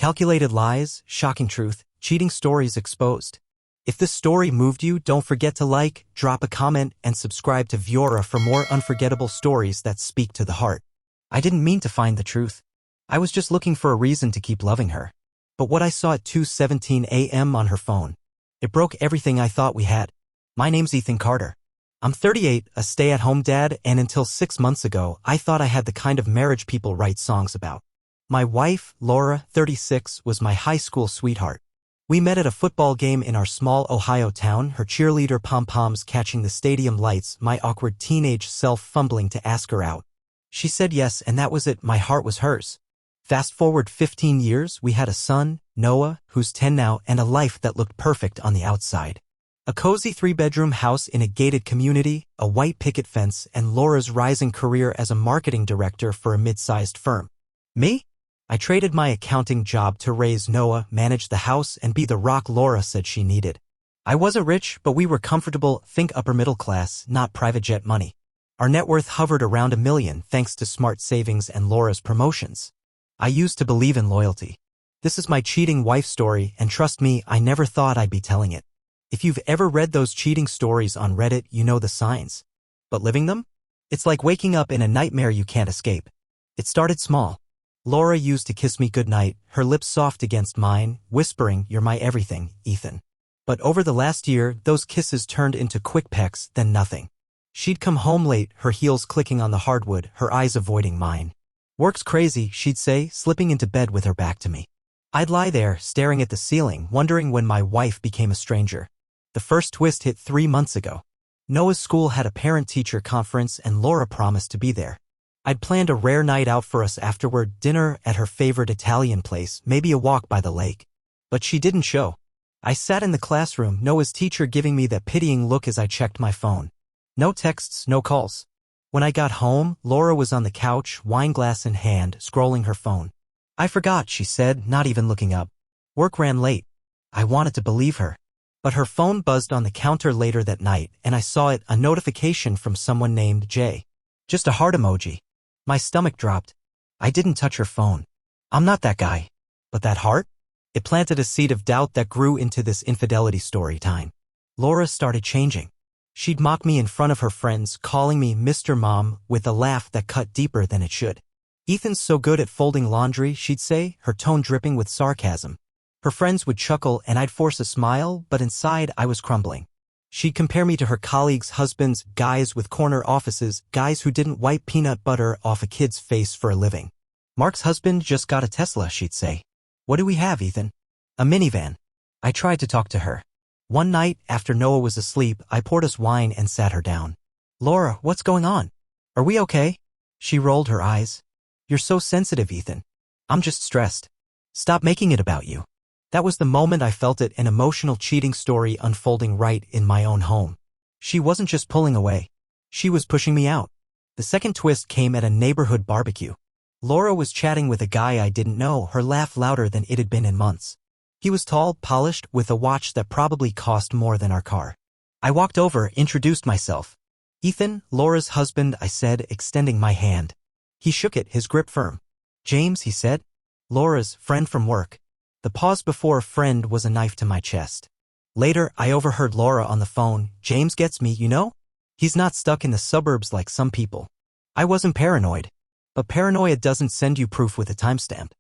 Calculated lies, shocking truth, cheating stories exposed. If this story moved you, don't forget to like, drop a comment, and subscribe to Viora for more unforgettable stories that speak to the heart. I didn't mean to find the truth. I was just looking for a reason to keep loving her. But what I saw at 2:17 a.m. on her phone, it broke everything I thought we had. My name's Ethan Carter. I'm 38, a stay-at-home dad, and until 6 months ago, I thought I had the kind of marriage people write songs about. My wife, Laura, 36, was my high school sweetheart. We met at a football game in our small Ohio town, her cheerleader pom-poms catching the stadium lights, my awkward teenage self fumbling to ask her out. She said yes, and that was it. My heart was hers. Fast forward 15 years, we had a son, Noah, who's 10 now, and a life that looked perfect on the outside. A cozy 3-bedroom house in a gated community, a white picket fence, and Laura's rising career as a marketing director for a mid-sized firm. Me? I traded my accounting job to raise Noah, manage the house, and be the rock Laura said she needed. I wasn't rich, but we were comfortable, think upper middle class, not private jet money. Our net worth hovered around $1 million thanks to smart savings and Laura's promotions. I used to believe in loyalty. This is my cheating wife story, and trust me, I never thought I'd be telling it. If you've ever read those cheating stories on Reddit, you know the signs. But living them? It's like waking up in a nightmare you can't escape. It started small. Laura used to kiss me goodnight, her lips soft against mine, whispering, "You're my everything, Ethan." But over the last year, those kisses turned into quick pecks, then nothing. She'd come home late, her heels clicking on the hardwood, her eyes avoiding mine. "Work's crazy," she'd say, slipping into bed with her back to me. I'd lie there, staring at the ceiling, wondering when my wife became a stranger. The first twist hit 3 months ago. Noah's school had a parent-teacher conference, and Laura promised to be there. I'd planned a rare night out for us afterward, dinner at her favorite Italian place, maybe a walk by the lake. But she didn't show. I sat in the classroom, Noah's teacher giving me that pitying look as I checked my phone. No texts, no calls. When I got home, Laura was on the couch, wine glass in hand, scrolling her phone. "I forgot," she said, not even looking up. "Work ran late." I wanted to believe her. But her phone buzzed on the counter later that night, and I saw it, a notification from someone named Jay. Just a heart emoji. My stomach dropped. I didn't touch her phone. I'm not that guy. But that heart? It planted a seed of doubt that grew into this infidelity story time. Laura started changing. She'd mock me in front of her friends, calling me Mr. Mom, with a laugh that cut deeper than it should. "Ethan's so good at folding laundry," she'd say, her tone dripping with sarcasm. Her friends would chuckle and I'd force a smile, but inside I was crumbling. She'd compare me to her colleagues' husbands, guys with corner offices, guys who didn't wipe peanut butter off a kid's face for a living. "Mark's husband just got a Tesla," she'd say. "What do we have, Ethan?" "A minivan." I tried to talk to her. One night, after Noah was asleep, I poured us wine and sat her down. "Laura, what's going on? Are we okay?" She rolled her eyes. "You're so sensitive, Ethan." "I'm just stressed." "Stop making it about you." That was the moment I felt it, an emotional cheating story unfolding right in my own home. She wasn't just pulling away. She was pushing me out. The second twist came at a neighborhood barbecue. Laura was chatting with a guy I didn't know, her laugh louder than it had been in months. He was tall, polished, with a watch that probably cost more than our car. I walked over, introduced myself. "Ethan, Laura's husband," I said, extending my hand. He shook it, his grip firm. "James," he said. "Laura's friend from work." The pause before friend was a knife to my chest. Later, I overheard Laura on the phone. "James gets me, you know? He's not stuck in the suburbs like some people." I wasn't paranoid. But paranoia doesn't send you proof with a timestamp.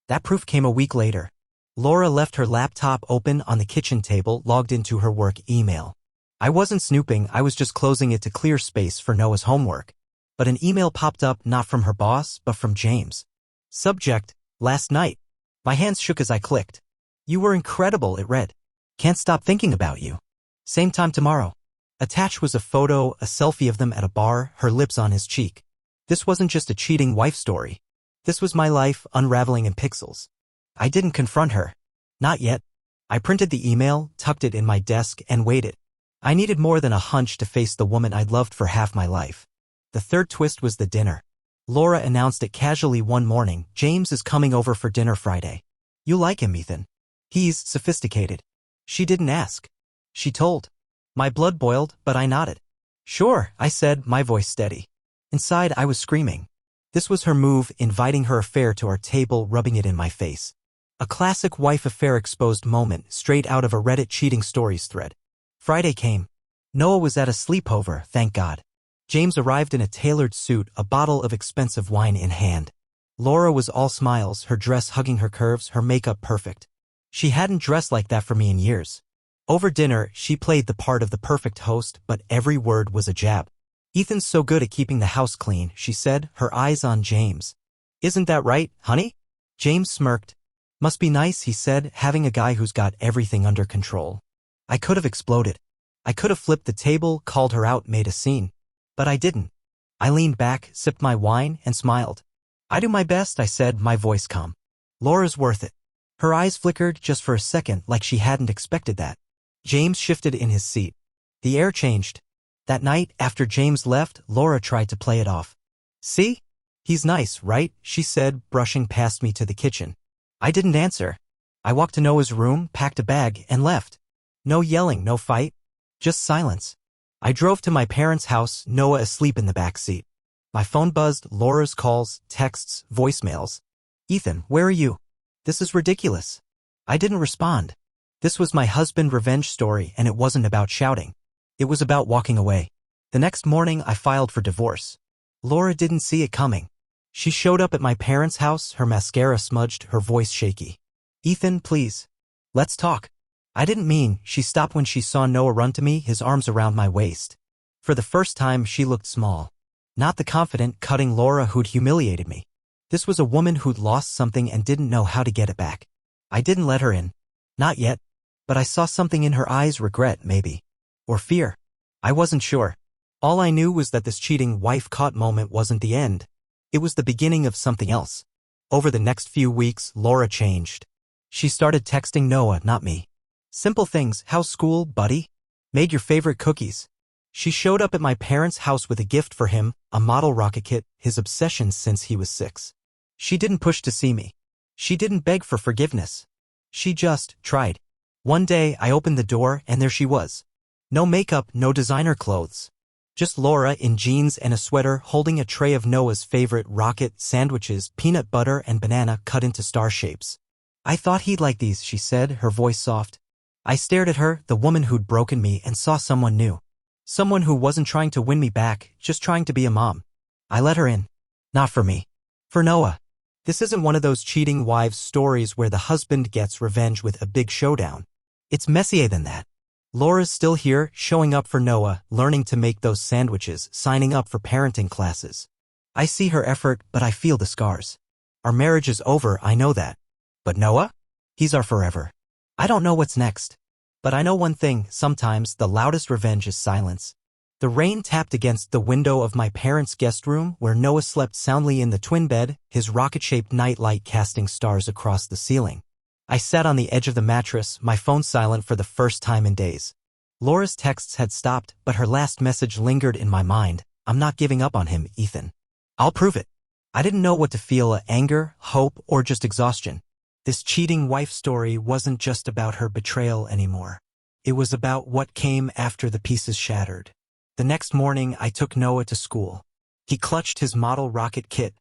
That proof came a week later. Laura left her laptop open on the kitchen table, logged into her work email. I wasn't snooping, I was just closing it to clear space for Noah's homework. But an email popped up, not from her boss, but from James. Subject: last night. My hands shook as I clicked. "You were incredible," it read. "Can't stop thinking about you. Same time tomorrow." Attached was a photo, a selfie of them at a bar, her lips on his cheek. This wasn't just a cheating wife story. This was my life unraveling in pixels. I didn't confront her. Not yet. I printed the email, tucked it in my desk, and waited. I needed more than a hunch to face the woman I'd loved for half my life. The third twist was the dinner. Laura announced it casually one morning. "James is coming over for dinner Friday. You like him, Ethan. He's sophisticated." She didn't ask. She told. My blood boiled, but I nodded. "Sure," I said, my voice steady. Inside, I was screaming. This was her move, inviting her affair to our table, rubbing it in my face. A classic wife affair exposed moment straight out of a Reddit cheating stories thread. Friday came. Noah was at a sleepover, thank God. James arrived in a tailored suit, a bottle of expensive wine in hand. Laura was all smiles, her dress hugging her curves, her makeup perfect. She hadn't dressed like that for me in years. Over dinner, she played the part of the perfect host, but every word was a jab. "Ethan's so good at keeping the house clean," she said, her eyes on James. "Isn't that right, honey?" James smirked. "Must be nice," he said, "having a guy who's got everything under control." I could have exploded. I could have flipped the table, called her out, made a scene. But I didn't. I leaned back, sipped my wine, and smiled. "I do my best," I said, my voice calm. "Laura's worth it." Her eyes flickered just for a second, like she hadn't expected that. James shifted in his seat. The air changed. That night, after James left, Laura tried to play it off. "See? He's nice, right?" she said, brushing past me to the kitchen. I didn't answer. I walked to Noah's room, packed a bag, and left. No yelling, no fight. Just silence. I drove to my parents' house, Noah asleep in the back seat. My phone buzzed, Laura's calls, texts, voicemails. "Ethan, where are you? This is ridiculous." I didn't respond. This was my husband revenge story, and it wasn't about shouting. It was about walking away. The next morning, I filed for divorce. Laura didn't see it coming. She showed up at my parents' house, her mascara smudged, her voice shaky. "Ethan, please. Let's talk." I didn't mean. She stopped when she saw Noah run to me, his arms around my waist. For the first time, she looked small. Not the confident, cutting Laura who'd humiliated me. This was a woman who'd lost something and didn't know how to get it back. I didn't let her in. Not yet. But I saw something in her eyes, regret, maybe. Or fear. I wasn't sure. All I knew was that this cheating wife-caught moment wasn't the end. It was the beginning of something else. Over the next few weeks, Laura changed. She started texting Noah, not me. Simple things: "How's school, buddy? Made your favorite cookies." She showed up at my parents' house with a gift for him, a model rocket kit, his obsession since he was 6. She didn't push to see me. She didn't beg for forgiveness. She just tried. One day, I opened the door, and there she was. No makeup, no designer clothes. Just Laura in jeans and a sweater, holding a tray of Noah's favorite rocket sandwiches, peanut butter and banana cut into star shapes. "I thought he'd like these," she said, her voice soft. I stared at her, the woman who'd broken me, and saw someone new. Someone who wasn't trying to win me back, just trying to be a mom. I let her in. Not for me. For Noah. This isn't one of those cheating wives stories where the husband gets revenge with a big showdown. It's messier than that. Laura's still here, showing up for Noah, learning to make those sandwiches, signing up for parenting classes. I see her effort, but I feel the scars. Our marriage is over, I know that. But Noah? He's our forever. I don't know what's next. But I know one thing: sometimes the loudest revenge is silence. The rain tapped against the window of my parents' guest room, where Noah slept soundly in the twin bed, his rocket-shaped nightlight casting stars across the ceiling. I sat on the edge of the mattress, my phone silent for the first time in days. Laura's texts had stopped, but her last message lingered in my mind. "I'm not giving up on him, Ethan. I'll prove it." I didn't know what to feel: anger, hope, or just exhaustion. This cheating wife story wasn't just about her betrayal anymore. It was about what came after the pieces shattered. The next morning, I took Noah to school. He clutched his model rocket kit,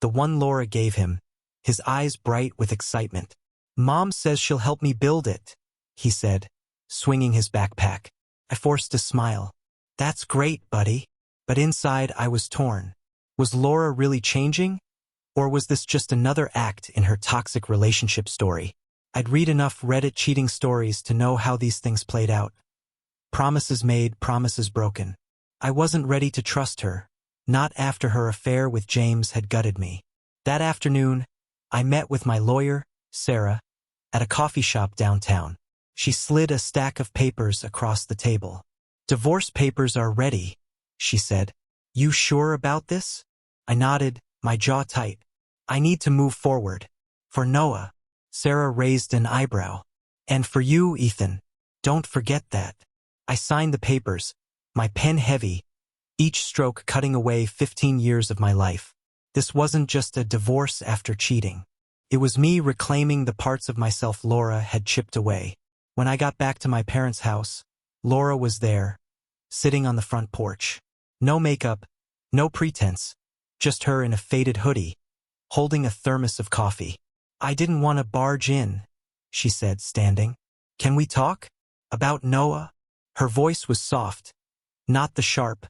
the one Laura gave him, his eyes bright with excitement. "Mom says she'll help me build it," he said, swinging his backpack. I forced a smile. "That's great, buddy." But inside, I was torn. Was Laura really changing? Or was this just another act in her toxic relationship story? I'd read enough Reddit cheating stories to know how these things played out. Promises made, promises broken. I wasn't ready to trust her, not after her affair with James had gutted me. That afternoon, I met with my lawyer, Sarah, at a coffee shop downtown. She slid a stack of papers across the table. "Divorce papers are ready," she said. "You sure about this?" I nodded, my jaw tight. "I need to move forward. For Noah." Sarah raised an eyebrow. "And for you, Ethan. Don't forget that." I signed the papers, my pen heavy, each stroke cutting away 15 years of my life. This wasn't just a divorce after cheating. It was me reclaiming the parts of myself Laura had chipped away. When I got back to my parents' house, Laura was there, sitting on the front porch. No makeup, no pretense, just her in a faded hoodie, holding a thermos of coffee. I didn't want to barge in, she said, standing. Can we talk? About Noah? Her voice was soft, not the sharp,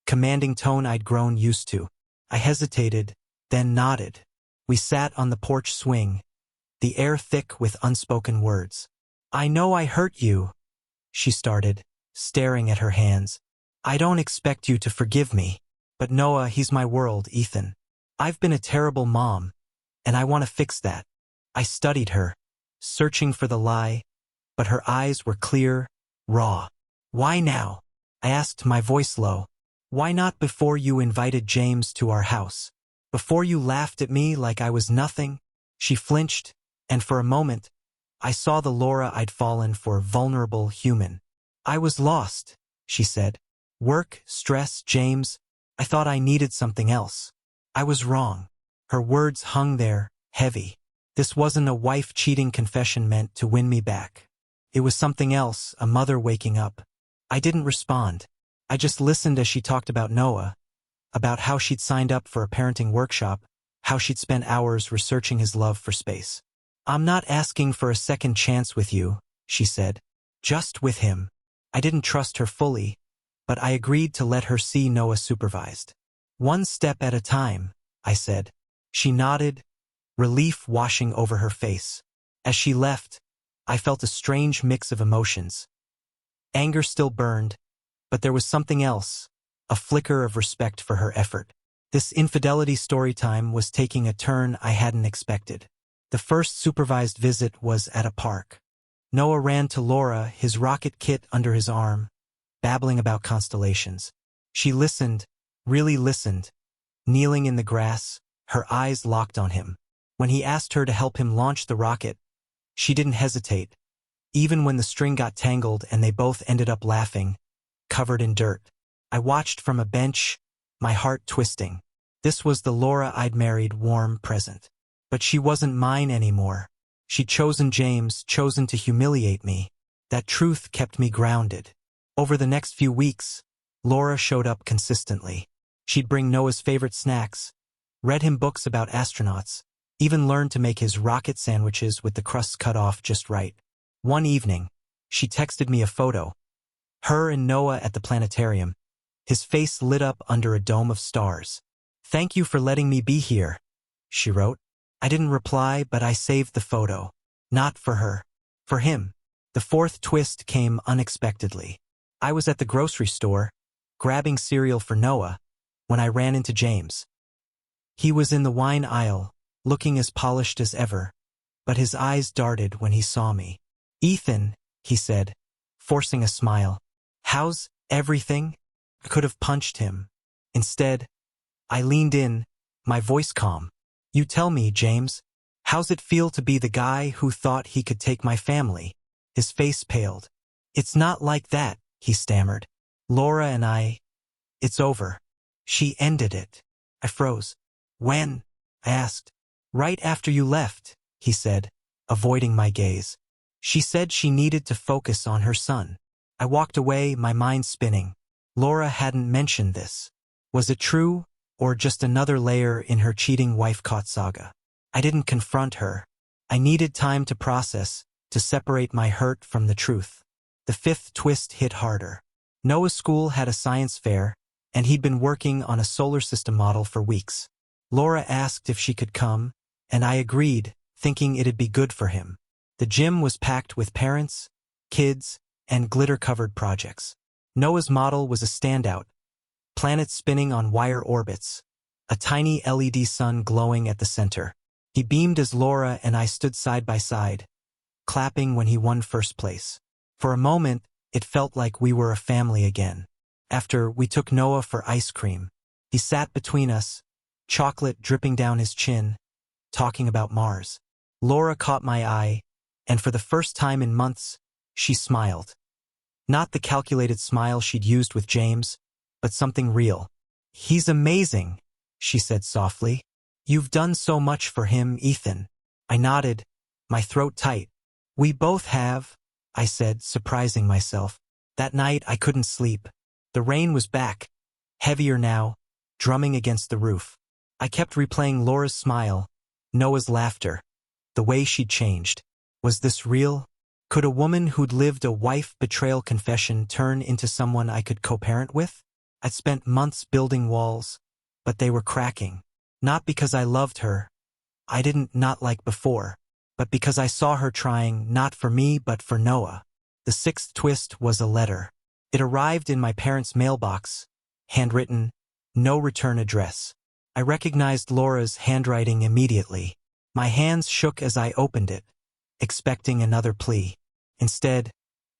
commanding tone I'd grown used to. I hesitated, then nodded. We sat on the porch swing, the air thick with unspoken words. I know I hurt you, she started, staring at her hands. I don't expect you to forgive me. But Noah, he's my world, Ethan. I've been a terrible mom, and I want to fix that. I studied her, searching for the lie, but her eyes were clear, raw. Why now? I asked, my voice low. Why not before you invited James to our house? Before you laughed at me like I was nothing? She flinched, and for a moment, I saw the Laura I'd fallen for, vulnerable, human. I was lost, she said. Work, stress, James. I thought I needed something else. I was wrong. Her words hung there, heavy. This wasn't a wife-cheating confession meant to win me back. It was something else, a mother waking up. I didn't respond. I just listened as she talked about Noah, about how she'd signed up for a parenting workshop, how she'd spent hours researching his love for space. I'm not asking for a second chance with you, she said. Just with him. I didn't trust her fully, but I agreed to let her see Noah supervised. One step at a time, I said. She nodded, relief washing over her face. As she left, I felt a strange mix of emotions. Anger still burned, but there was something else, a flicker of respect for her effort. This infidelity story time was taking a turn I hadn't expected. The first supervised visit was at a park. Noah ran to Laura, his rocket kit under his arm, babbling about constellations. She listened, really listened, kneeling in the grass, her eyes locked on him. When he asked her to help him launch the rocket, she didn't hesitate, even when the string got tangled and they both ended up laughing, covered in dirt. I watched from a bench, my heart twisting. This was the Laura I'd married, warm, present. But she wasn't mine anymore. She'd chosen James, chosen to humiliate me. That truth kept me grounded. Over the next few weeks, Laura showed up consistently. She'd bring Noah's favorite snacks, read him books about astronauts, even learned to make his rocket sandwiches with the crusts cut off just right. One evening, she texted me a photo. Her and Noah at the planetarium, his face lit up under a dome of stars. Thank you for letting me be here, she wrote. I didn't reply, but I saved the photo. Not for her. For him. The fourth twist came unexpectedly. I was at the grocery store, grabbing cereal for Noah, when I ran into James. He was in the wine aisle, looking as polished as ever, but his eyes darted when he saw me. Ethan, he said, forcing a smile. How's everything? I could have punched him. Instead, I leaned in, my voice calm. You tell me, James, how's it feel to be the guy who thought he could take my family? His face paled. It's not like that, he stammered. Laura and it's over. She ended it. I froze. When? I asked. Right after you left, he said, avoiding my gaze. She said she needed to focus on her son. I walked away, my mind spinning. Laura hadn't mentioned this. Was it true? Or just another layer in her cheating wife-caught saga? I didn't confront her. I needed time to process, to separate my hurt from the truth. The fifth twist hit harder. Noah's school had a science fair, and he'd been working on a solar system model for weeks. Laura asked if she could come, and I agreed, thinking it'd be good for him. The gym was packed with parents, kids, and glitter-covered projects. Noah's model was a standout, planets spinning on wire orbits, a tiny LED sun glowing at the center. He beamed as Laura and I stood side by side, clapping when he won first place. For a moment, it felt like we were a family again. After, we took Noah for ice cream. He sat between us, chocolate dripping down his chin, talking about Mars. Laura caught my eye, and for the first time in months, she smiled. Not the calculated smile she'd used with James, but something real. He's amazing, she said softly. You've done so much for him, Ethan. I nodded, my throat tight. We both have, I said, surprising myself. That night I couldn't sleep. The rain was back, heavier now, drumming against the roof. I kept replaying Laura's smile, Noah's laughter, The way she'd changed. Was this real? Could a woman who'd lived a wife betrayal confession turn into someone I could co-parent with? I'd spent months building walls, but they were cracking. Not because I loved her, I didn't not like before, but because I saw her trying not for me but for Noah. The sixth twist was a letter. It arrived in my parents' mailbox, handwritten, no return address. I recognized Laura's handwriting immediately. My hands shook as I opened it, expecting another plea. Instead,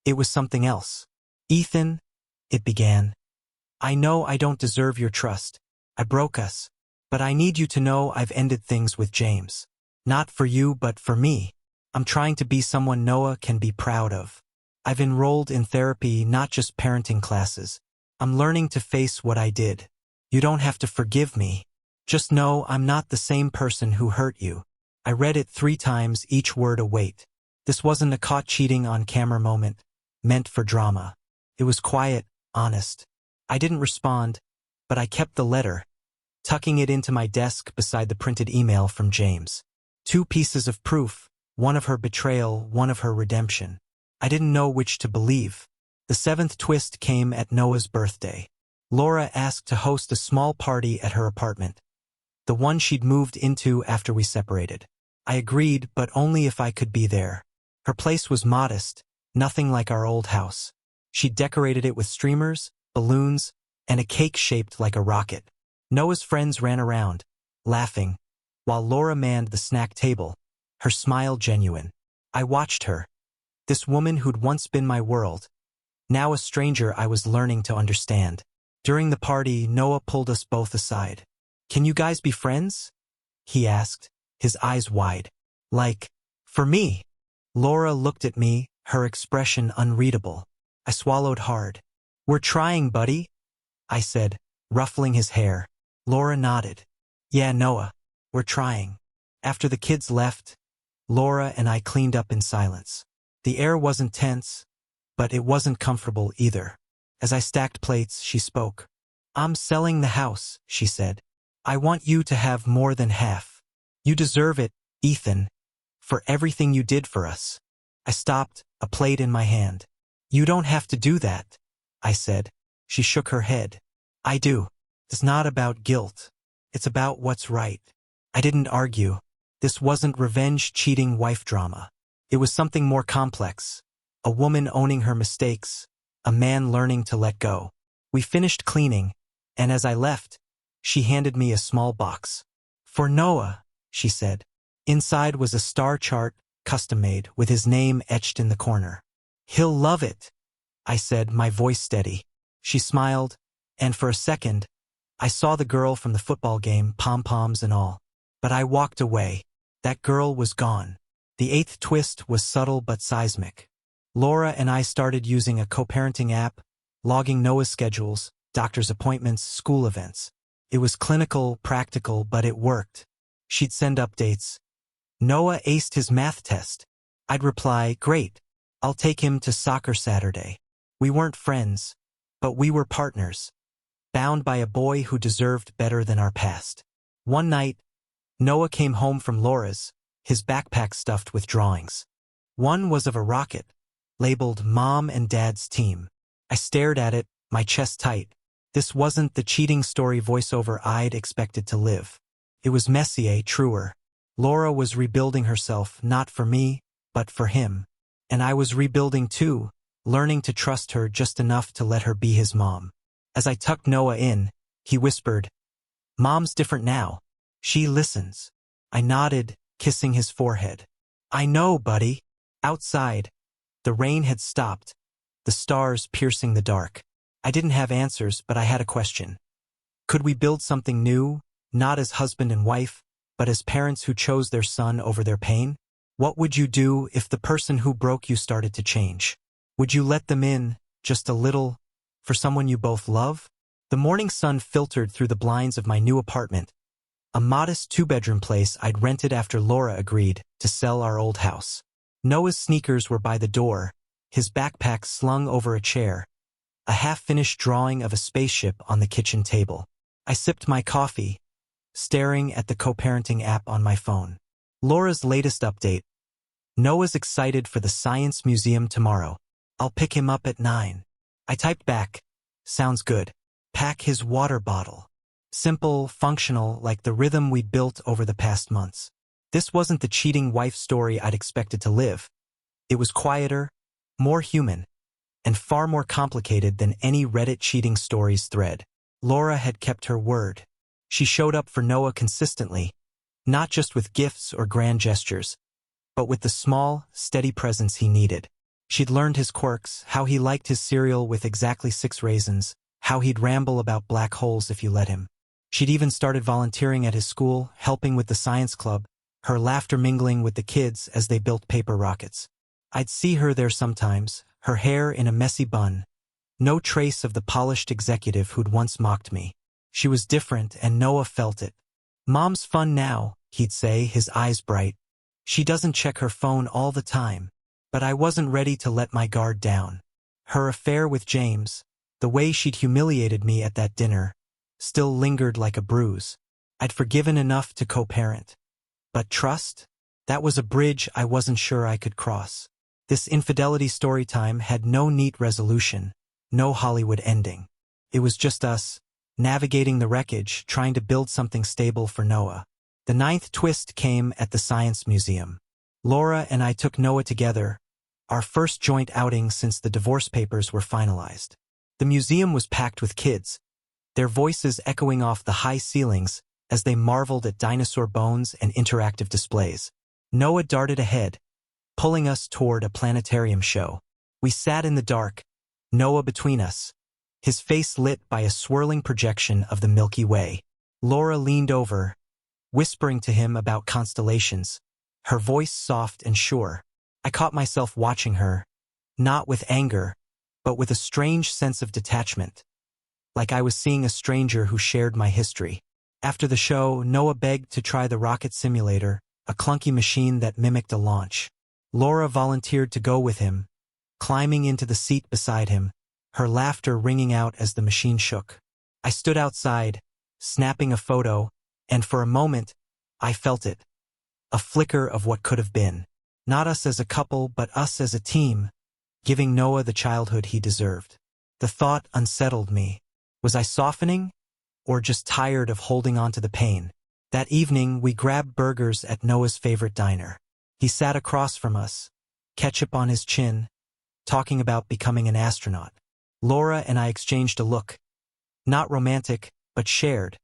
it was something else. Ethan, it began. I know I don't deserve your trust. I broke us. But I need you to know I've ended things with James. Not for you but for me. I'm trying to be someone Noah can be proud of. I've enrolled in therapy, not just parenting classes. I'm learning to face what I did. You don't have to forgive me. Just know I'm not the same person who hurt you. I read it 3 times, each word a weight. This wasn't a caught cheating on camera moment, meant for drama. It was quiet, honest. I didn't respond, but I kept the letter, tucking it into my desk beside the printed email from James. 2 pieces of proof, one of her betrayal, one of her redemption. I didn't know which to believe. The 7th twist came at Noah's birthday. Laura asked to host a small party at her apartment, the one she'd moved into after we separated. I agreed, but only if I could be there. Her place was modest, nothing like our old house. She'd decorated it with streamers, balloons, and a cake shaped like a rocket. Noah's friends ran around, laughing, while Laura manned the snack table, her smile genuine. I watched her. This woman who'd once been my world, now a stranger I was learning to understand. During the party, Noah pulled us both aside. Can you guys be friends? He asked, his eyes wide. Like, for me. Laura looked at me, her expression unreadable. I swallowed hard. We're trying, buddy, I said, ruffling his hair. Laura nodded. Yeah, Noah, we're trying. After the kids left, Laura and I cleaned up in silence. The air wasn't tense, but it wasn't comfortable either. As I stacked plates, she spoke. I'm selling the house, she said. I want you to have more than half. You deserve it, Ethan, for everything you did for us. I stopped, a plate in my hand. You don't have to do that, I said. She shook her head. I do. It's not about guilt. It's about what's right. I didn't argue. This wasn't revenge cheating wife drama. It was something more complex. A woman owning her mistakes, a man learning to let go. We finished cleaning, and as I left, she handed me a small box. For Noah, she said. Inside was a star chart, custom-made, with his name etched in the corner. He'll love it, I said, my voice steady. She smiled, and for a second, I saw the girl from the football game, pom-poms and all. But I walked away. That girl was gone. The 8th twist was subtle but seismic. Laura and I started using a co-parenting app, logging Noah's schedules, doctor's appointments, school events. It was clinical, practical, but it worked. She'd send updates. Noah aced his math test. I'd reply, great, I'll take him to soccer Saturday. We weren't friends, but we were partners, bound by a boy who deserved better than our past. One night, Noah came home from Laura's, his backpack stuffed with drawings. One was of a rocket, labeled Mom and Dad's Team. I stared at it, my chest tight. This wasn't the cheating story voiceover I'd expected to live. It was messier, truer. Laura was rebuilding herself, not for me, but for him. And I was rebuilding too, learning to trust her just enough to let her be his mom. As I tucked Noah in, he whispered, Mom's different now. She listens. I nodded, kissing his forehead. I know, buddy. Outside, the rain had stopped, the stars piercing the dark. I didn't have answers, but I had a question. Could we build something new, not as husband and wife, but as parents who chose their son over their pain? What would you do if the person who broke you started to change? Would you let them in, just a little, for someone you both love? The morning sun filtered through the blinds of my new apartment, a modest 2-bedroom place I'd rented after Laura agreed to sell our old house. Noah's sneakers were by the door, his backpack slung over a chair, a half-finished drawing of a spaceship on the kitchen table. I sipped my coffee, staring at the co-parenting app on my phone. Laura's latest update. Noah's excited for the Science Museum tomorrow. I'll pick him up at 9. I typed back. Sounds good. Pack his water bottle. Simple, functional, like the rhythm we built over the past months. This wasn't the cheating wife story I'd expected to live. It was quieter, more human, and far more complicated than any Reddit cheating stories thread. Laura had kept her word. She showed up for Noah consistently, not just with gifts or grand gestures, but with the small, steady presence he needed. She'd learned his quirks, how he liked his cereal with exactly 6 raisins, how he'd ramble about black holes if you let him. She'd even started volunteering at his school, helping with the science club, her laughter mingling with the kids as they built paper rockets. I'd see her there sometimes, her hair in a messy bun. No trace of the polished executive who'd once mocked me. She was different, and Noah felt it. "Mom's fun now," he'd say, his eyes bright. "She doesn't check her phone all the time." But I wasn't ready to let my guard down. Her affair with James, the way she'd humiliated me at that dinner, still lingered like a bruise. I'd forgiven enough to co-parent. But trust? That was a bridge I wasn't sure I could cross. This infidelity storytime had no neat resolution, no Hollywood ending. It was just us, navigating the wreckage, trying to build something stable for Noah. The 9th twist came at the Science Museum. Laura and I took Noah together, our first joint outing since the divorce papers were finalized. The museum was packed with kids, their voices echoing off the high ceilings as they marveled at dinosaur bones and interactive displays. Noah darted ahead, pulling us toward a planetarium show. We sat in the dark, Noah between us, his face lit by a swirling projection of the Milky Way. Laura leaned over, whispering to him about constellations, her voice soft and sure. I caught myself watching her, not with anger, but with a strange sense of detachment, like I was seeing a stranger who shared my history. After the show, Noah begged to try the rocket simulator, a clunky machine that mimicked a launch. Laura volunteered to go with him, climbing into the seat beside him, her laughter ringing out as the machine shook. I stood outside, snapping a photo, and for a moment, I felt it. A flicker of what could have been. Not us as a couple, but us as a team, giving Noah the childhood he deserved. The thought unsettled me. Was I softening, or just tired of holding on to the pain? That evening, we grabbed burgers at Noah's favorite diner. He sat across from us, ketchup on his chin, talking about becoming an astronaut. Laura and I exchanged a look. Not romantic, but shared,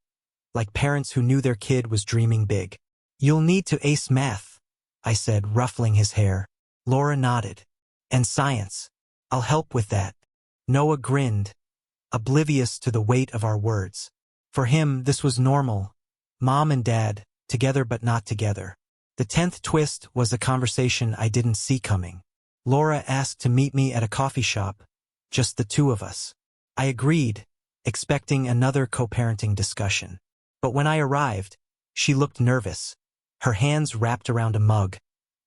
like parents who knew their kid was dreaming big. "You'll need to ace math," I said, ruffling his hair. Laura nodded. "And science. I'll help with that." Noah grinned, oblivious to the weight of our words. For him, this was normal. Mom and Dad, together but not together. The 10th twist was a conversation I didn't see coming. Laura asked to meet me at a coffee shop, just the two of us. I agreed, expecting another co-parenting discussion. But when I arrived, she looked nervous, her hands wrapped around a mug,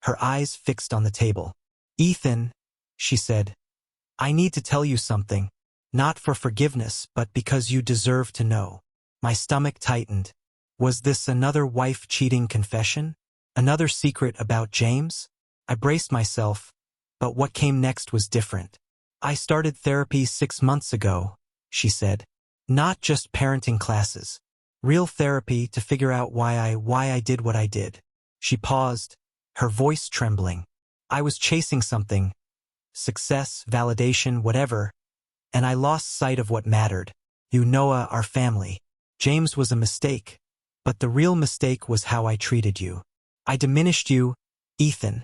her eyes fixed on the table. "Ethan," she said, "I need to tell you something, not for forgiveness, but because you deserve to know." My stomach tightened. Was this another wife-cheating confession? Another secret about James? I braced myself, but what came next was different. "I started therapy 6 months ago," she said. "Not just parenting classes. Real therapy to figure out why I did what I did." She paused, her voice trembling. I was chasing something, success, validation, whatever, and I lost sight of what mattered. You, Noah, our family. James was a mistake, but the real mistake was how I treated you. I diminished you, Ethan,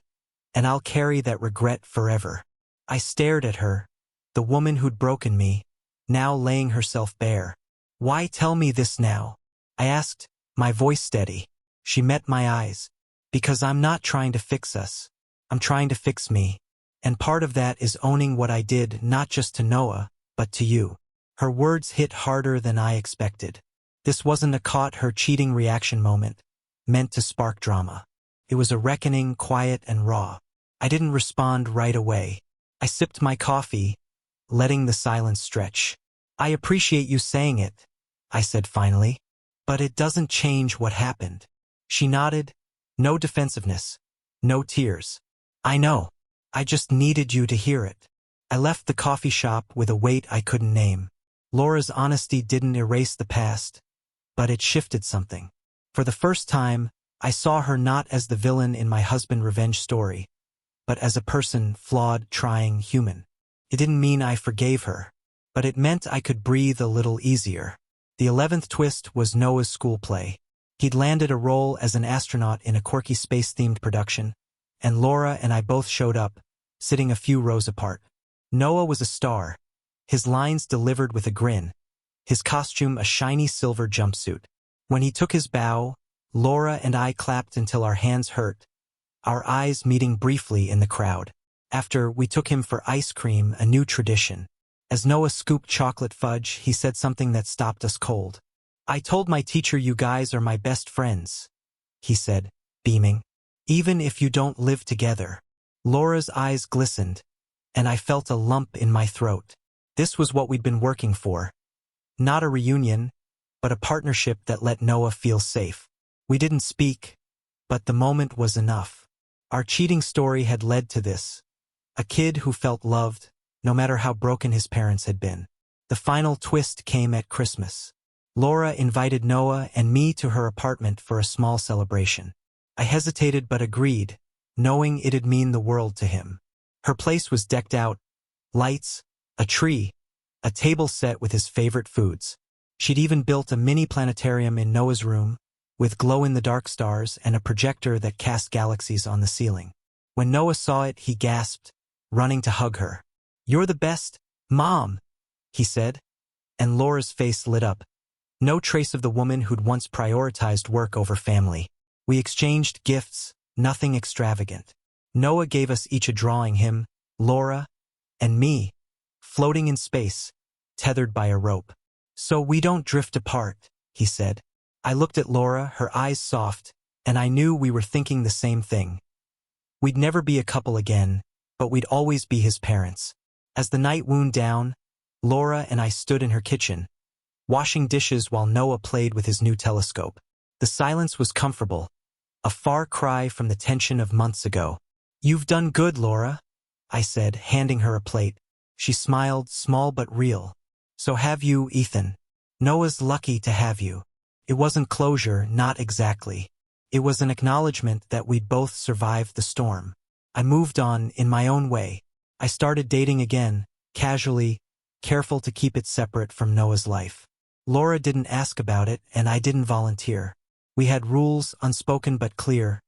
and I'll carry that regret forever. I stared at her, the woman who'd broken me, now laying herself bare. "Why tell me this now?" I asked, my voice steady. She met my eyes. "Because I'm not trying to fix us. I'm trying to fix me. And part of that is owning what I did, not just to Noah, but to you." Her words hit harder than I expected. This wasn't a caught her cheating reaction moment, meant to spark drama. It was a reckoning, quiet and raw. I didn't respond right away. I sipped my coffee, letting the silence stretch. "I appreciate you saying it," I said finally, "but it doesn't change what happened." She nodded, No defensiveness. No tears. I know. I just needed you to hear it. I left the coffee shop with a weight I couldn't name. Laura's honesty didn't erase the past, but it shifted something. For the first time, I saw her not as the villain in my husband revenge story, but as a person, flawed, trying, human. It didn't mean I forgave her, but it meant I could breathe a little easier. The 11th twist was Noah's school play. He'd landed a role as an astronaut in a quirky space-themed production, and Laura and I both showed up, sitting a few rows apart. Noah was a star, his lines delivered with a grin, his costume a shiny silver jumpsuit. When he took his bow, Laura and I clapped until our hands hurt, our eyes meeting briefly in the crowd. After, we took him for ice cream, a new tradition. As Noah scooped chocolate fudge, he said something that stopped us cold. "I told my teacher you guys are my best friends," he said, beaming. "Even if you don't live together." Laura's eyes glistened, and I felt a lump in my throat. This was what we'd been working for. Not a reunion, but a partnership that let Noah feel safe. We didn't speak, but the moment was enough. Our cheating story had led to this. A kid who felt loved, no matter how broken his parents had been. The final twist came at Christmas. Laura invited Noah and me to her apartment for a small celebration. I hesitated but agreed, knowing it'd mean the world to him. Her place was decked out, lights, a tree, a table set with his favorite foods. She'd even built a mini planetarium in Noah's room, with glow-in-the-dark stars and a projector that cast galaxies on the ceiling. When Noah saw it, he gasped, running to hug her. "You're the best, Mom," he said, and Laura's face lit up. No trace of the woman who'd once prioritized work over family. We exchanged gifts, nothing extravagant. Noah gave us each a drawing, him, Laura, and me, floating in space, tethered by a rope. "So we don't drift apart," he said. I looked at Laura, her eyes soft, and I knew we were thinking the same thing. We'd never be a couple again, but we'd always be his parents. As the night wound down, Laura and I stood in her kitchen, washing dishes while Noah played with his new telescope. The silence was comfortable, a far cry from the tension of months ago. "You've done good, Laura," I said, handing her a plate. She smiled, small but real. "So have you, Ethan. Noah's lucky to have you." It wasn't closure, not exactly. It was an acknowledgement that we'd both survived the storm. I moved on in my own way. I started dating again, casually, careful to keep it separate from Noah's life. Laura didn't ask about it, and I didn't volunteer. We had rules, unspoken but clear.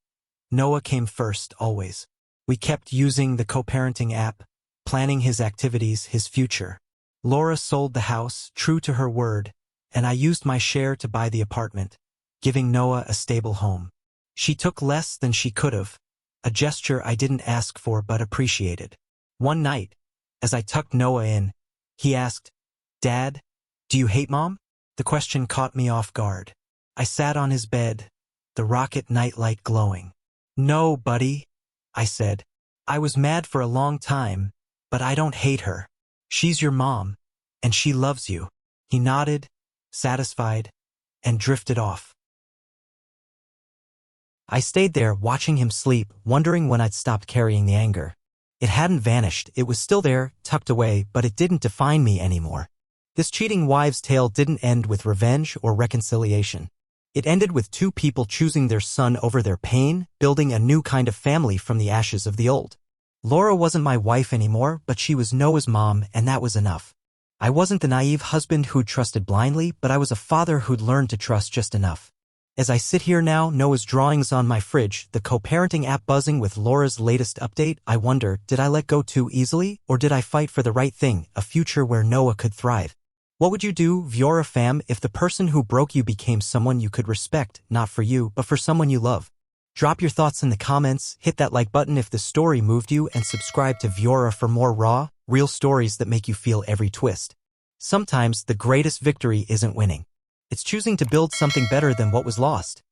Noah came first, always. We kept using the co-parenting app, planning his activities, his future. Laura sold the house, true to her word, and I used my share to buy the apartment, giving Noah a stable home. She took less than she could have, a gesture I didn't ask for but appreciated. One night, as I tucked Noah in, he asked, "Dad, do you hate Mom?" The question caught me off guard. I sat on his bed, the rocket nightlight glowing. "No, buddy," I said. "I was mad for a long time, but I don't hate her. She's your mom, and she loves you." He nodded, satisfied, and drifted off. I stayed there watching him sleep, wondering when I'd stopped carrying the anger. It hadn't vanished, it was still there, tucked away, but it didn't define me anymore. This cheating wives' tale didn't end with revenge or reconciliation. It ended with two people choosing their son over their pain, building a new kind of family from the ashes of the old. Laura wasn't my wife anymore, but she was Noah's mom, and that was enough. I wasn't the naive husband who'd trusted blindly, but I was a father who'd learned to trust just enough. As I sit here now, Noah's drawings on my fridge, the co-parenting app buzzing with Laura's latest update, I wonder, did I let go too easily, or did I fight for the right thing, a future where Noah could thrive? What would you do, Viora fam, if the person who broke you became someone you could respect, not for you, but for someone you love? Drop your thoughts in the comments, hit that like button if the story moved you, and subscribe to Viora for more raw, real stories that make you feel every twist. Sometimes the greatest victory isn't winning. It's choosing to build something better than what was lost.